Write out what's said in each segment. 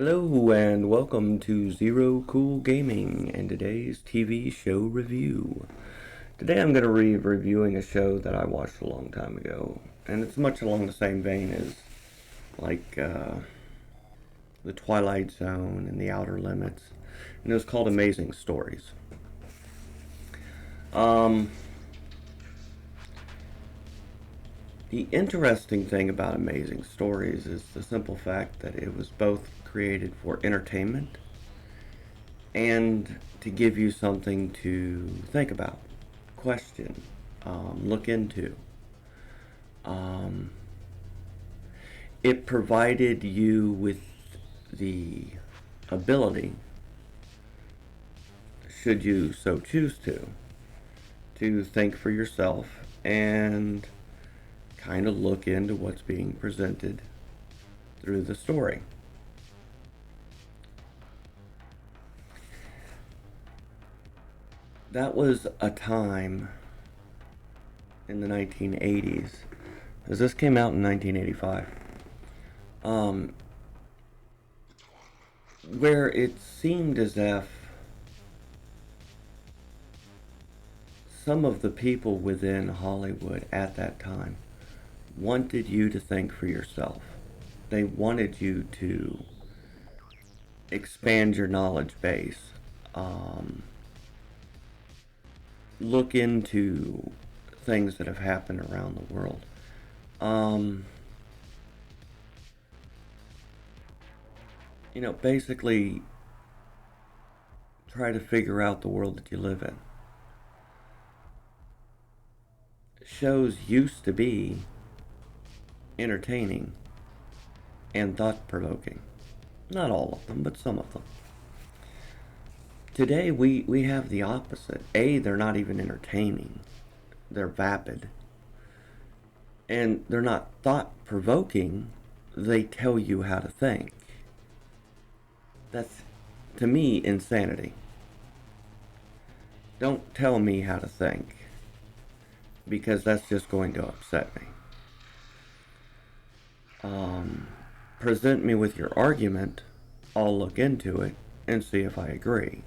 Hello and welcome to Zero Cool Gaming and today's TV show review. Today I'm going to be reviewing a show that I watched a long time ago, and it's much along the same vein as The Twilight Zone and The Outer Limits, and it was called Amazing Stories. The interesting thing about Amazing Stories is the simple fact that it was both created for entertainment and to give you something to think about, question, look into. Um, it provided you with the ability, should you so choose to think for yourself and kind of look into what's being presented through the story. That was a time in the 1980s, as this came out in 1985, where it seemed as if some of the people within Hollywood at that time wanted you to think for yourself. They wanted you to expand your knowledge base, look into things that have happened around the world. Basically try to figure out the world that you live in. Shows used to be entertaining and thought-provoking. Not all of them, but some of them. Today we have the opposite. They're not even entertaining. They're vapid. And they're not thought-provoking. They tell you how to think. That's, to me, insanity. Don't tell me how to think, because that's just going to upset me. Present me with your argument, I'll look into it and see if I agree.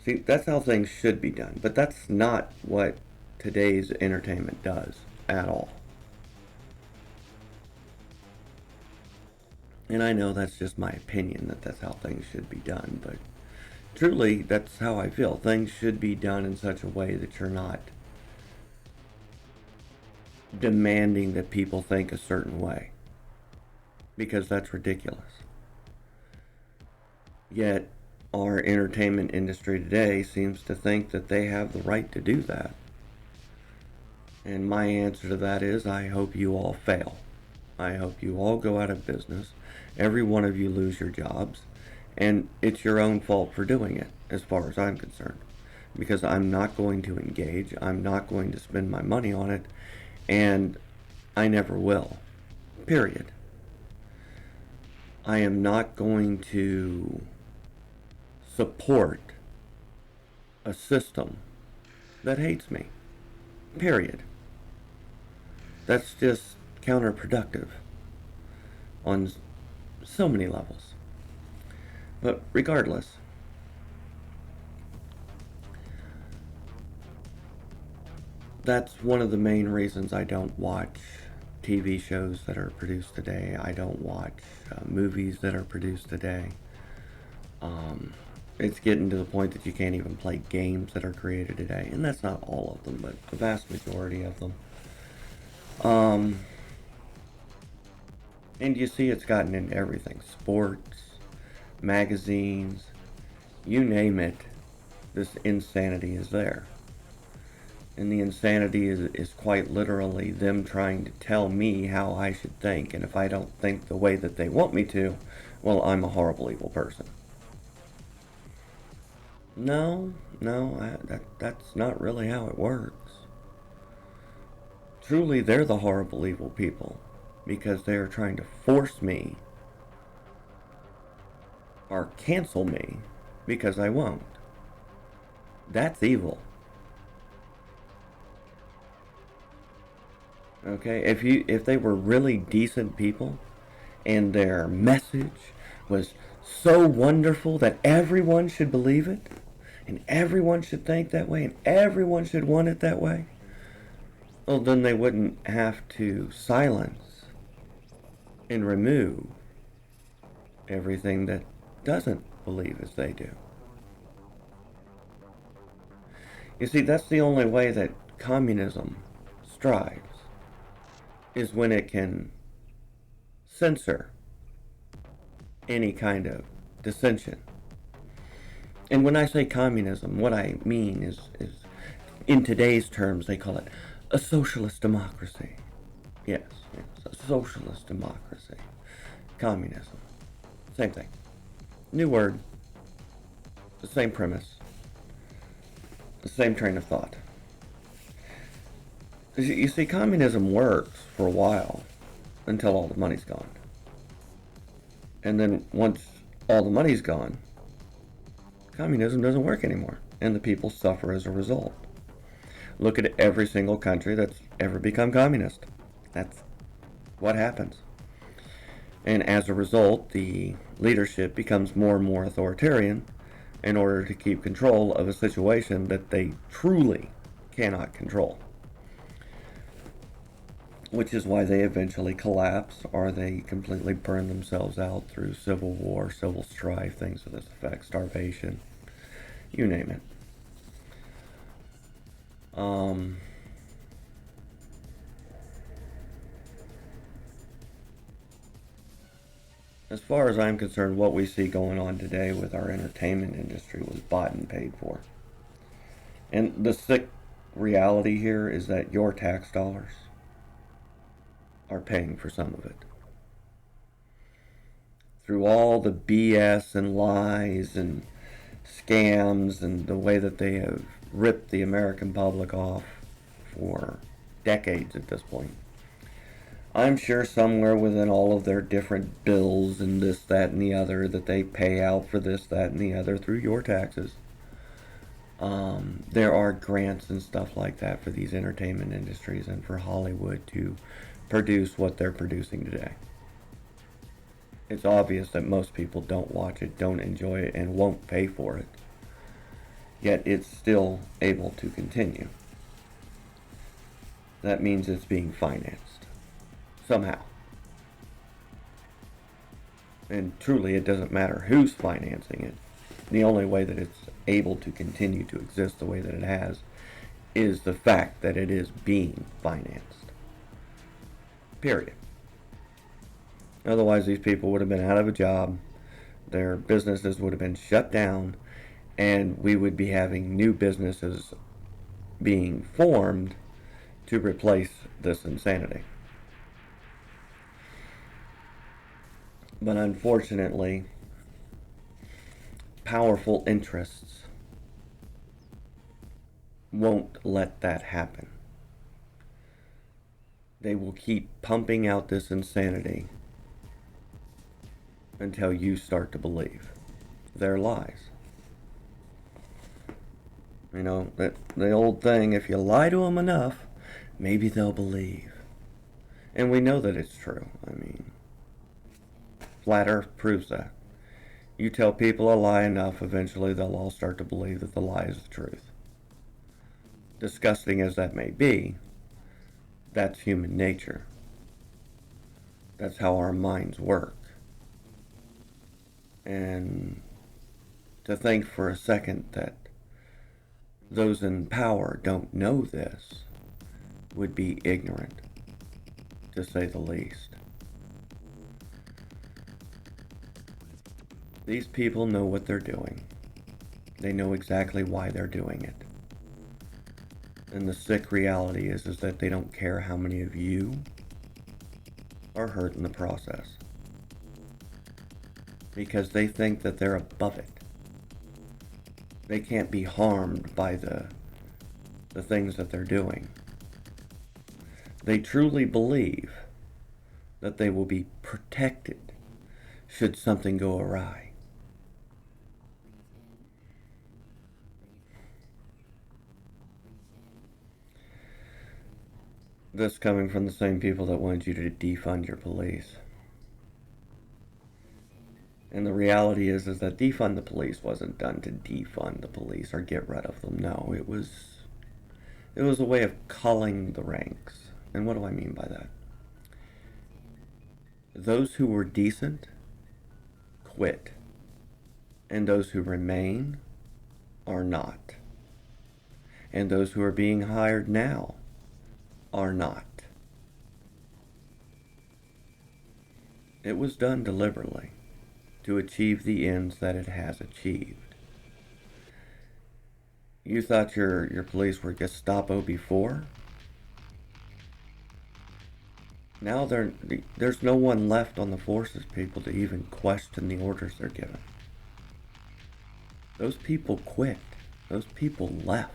See, that's how things should be done, but that's not what today's entertainment does at all. And I know that's just my opinion, that that's how things should be done, but truly, that's how I feel. Things should be done in such a way that you're not demanding that people think a certain way, because that's ridiculous. Yet, our entertainment industry today seems to think that they have the right to do that. And my answer to that is, I hope you all fail. I hope you all go out of business. Every one of you lose your jobs. And it's your own fault for doing it, as far as I'm concerned. Because I'm not going to engage. I'm not going to spend my money on it. And I never will. Period. I am not going to support a system that hates me. Period. That's just counterproductive on so many levels. But regardless, that's one of the main reasons I don't watch TV shows that are produced today. I don't watch movies that are produced today. It's getting to the point that you can't even play games that are created today. And that's not all of them, but the vast majority of them. And you see it's gotten into everything. Sports, magazines, you name it, this insanity is there. And the insanity is quite literally them trying to tell me how I should think. And if I don't think the way that they want me to, well, I'm a horrible, evil person. No, that's not really how it works. Truly, they're the horrible, evil people, because they are trying to force me or cancel me because I won't. That's evil. Okay, if they were really decent people and their message was so wonderful that everyone should believe it, and everyone should think that way, and everyone should want it that way, well, then they wouldn't have to silence and remove everything that doesn't believe as they do. You see, that's the only way that communism strives, is when it can censor any kind of dissension. And when I say communism, what I mean is in today's terms, they call it a socialist democracy. Yes, a socialist democracy. Communism. Same thing. New word. The same premise. The same train of thought. You see, communism works for a while until all the money's gone. And then once all the money's gone, communism doesn't work anymore, and the people suffer as a result. Look at every single country that's ever become communist. That's what happens. And as a result, the leadership becomes more and more authoritarian in order to keep control of a situation that they truly cannot control. Which is why they eventually collapse, or they completely burn themselves out through civil war, civil strife, things of this effect, starvation, you name it. As far as I'm concerned, what we see going on today with our entertainment industry was bought and paid for. And the sick reality here is that your tax dollars are paying for some of it. Through all the BS and lies and scams and the way that they have ripped the American public off for decades at this point. I'm sure somewhere within all of their different bills and this, that, and the other that they pay out for this, that, and the other through your taxes, there are grants and stuff like that for these entertainment industries and for Hollywood to produce what they're producing today. It's obvious that most people don't watch it, don't enjoy it, and won't pay for it. Yet it's still able to continue. That means it's being financed. Somehow. And truly, it doesn't matter who's financing it. The only way that it's able to continue to exist the way that it has is the fact that it is being financed. Period. Otherwise, these people would have been out of a job, their businesses would have been shut down, and we would be having new businesses being formed to replace this insanity. But unfortunately, powerful interests won't let that happen. They will keep pumping out this insanity until you start to believe their lies. You know, that the old thing, if you lie to them enough, maybe they'll believe. And we know that it's true. I mean, Flat Earth proves that. You tell people a lie enough, eventually they'll all start to believe that the lie is the truth. Disgusting as that may be, that's human nature. That's how our minds work. And to think for a second that those in power don't know this would be ignorant, to say the least. These people know what they're doing. They know exactly why they're doing it. And the sick reality is that they don't care how many of you are hurt in the process. Because they think that they're above it. They can't be harmed by the things that they're doing. They truly believe that they will be protected should something go awry. This coming from the same people that wanted you to defund your police. And the reality is that defund the police wasn't done to defund the police or get rid of them. No, it was a way of culling the ranks. And what do I mean by that? Those who were decent quit, and those who remain are not. And those who are being hired now are not. It was done deliberately to achieve the ends that it has achieved. You thought your police were Gestapo before? Now there's no one left on the forces, people, to even question the orders they're given. Those people quit. Those people left.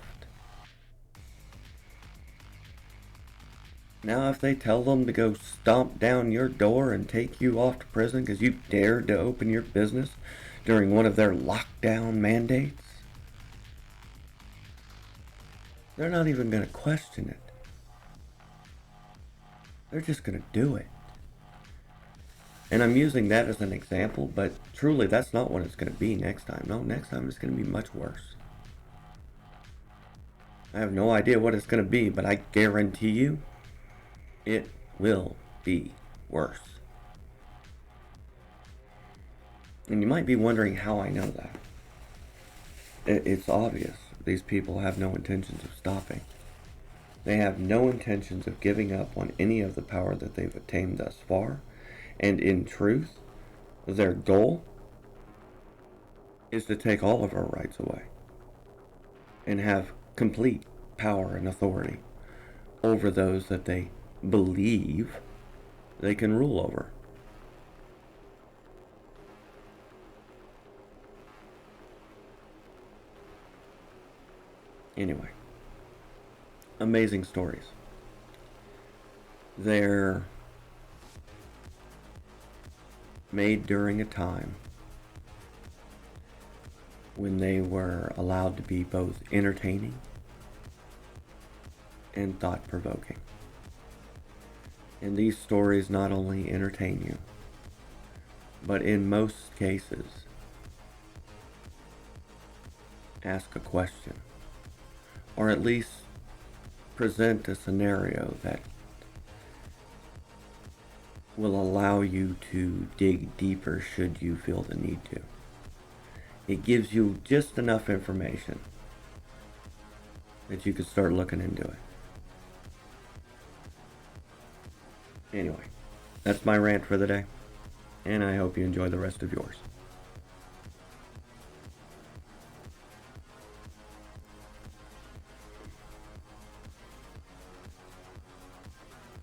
Now if they tell them to go stomp down your door and take you off to prison because you dared to open your business during one of their lockdown mandates, they're not even going to question it. They're just going to do it. And I'm using that as an example, but truly that's not what it's going to be next time. No, next time it's going to be much worse. I have no idea what it's going to be, but I guarantee you it will be worse. And you might be wondering how I know that. It's obvious. These people have no intentions of stopping. They have no intentions of giving up on any of the power that they've attained thus far. And in truth, their goal is to take all of our rights away and have complete power and authority over those that they believe they can rule over. Anyway, amazing stories. They're made during a time when they were allowed to be both entertaining and thought-provoking. And these stories not only entertain you, but in most cases ask a question, or at least present a scenario that will allow you to dig deeper should you feel the need to. It gives you just enough information that you could start looking into it. Anyway, that's my rant for the day, and I hope you enjoy the rest of yours.